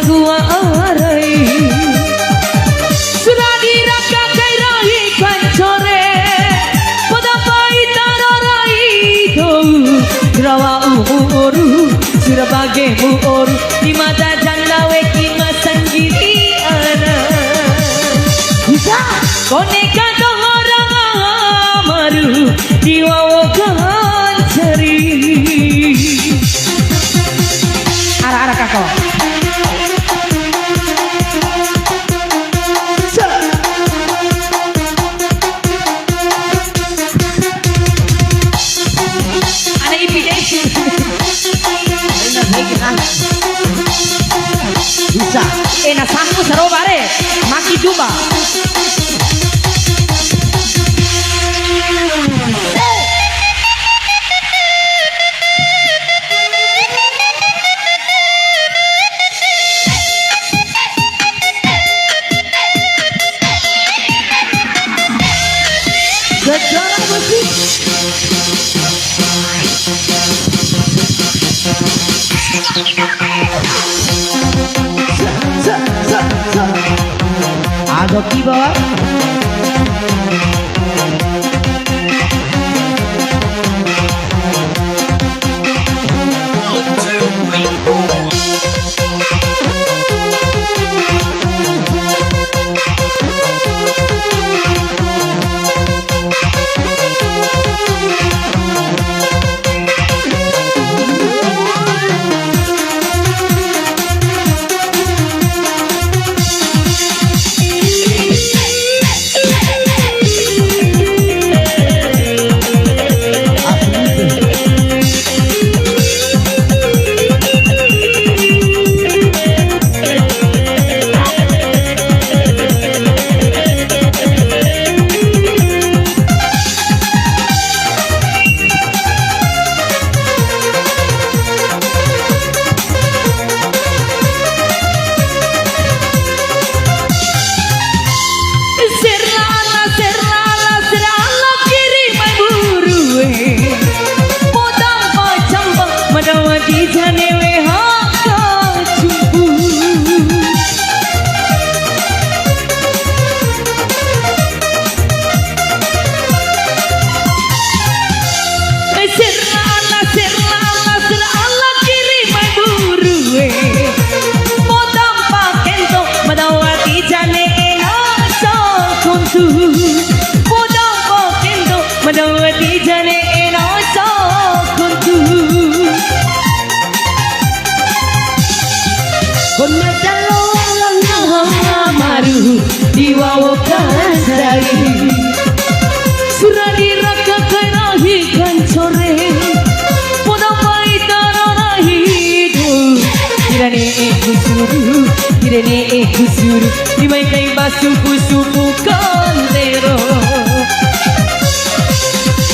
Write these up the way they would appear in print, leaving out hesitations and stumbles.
gua arai sudah diraka kairahi kancore pada paitarai do rawa uru surabage muoru di mata janda weki masanggiri ana bisa koneka dong orang amaru diwawo kancari arah-arah kako ada invitation bisa enak sangku sarobare maki duba Gejala musik ada di bawah diwawo kancari surah diraka kairahi kancore pada paitarahi do kirane kusuru dimai kai basuku kantero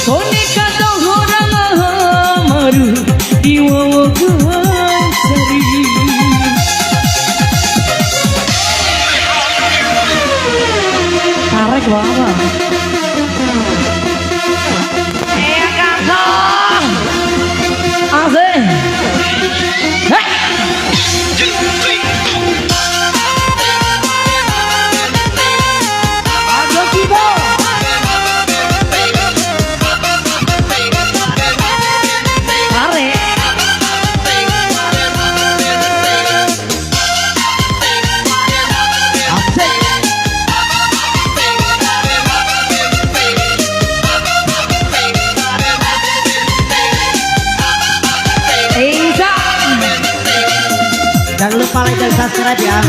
koneka dong orang amaru diwawo kancari tarik bawah gantong asik hei ada tiba tarik jangan lupa like dan subscribe ya.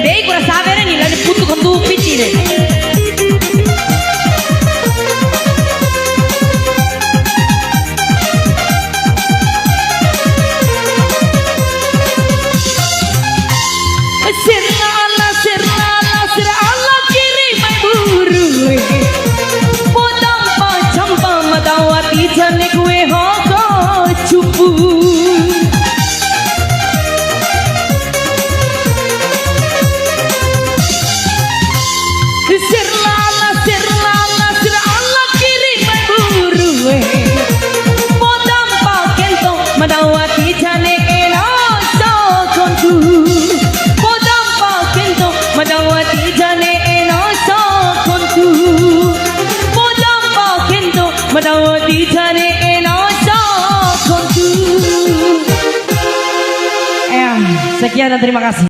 Dei quella savere ni la punto con tu piccine. Menawati jane enoso kontu. Sekian dan terima kasih.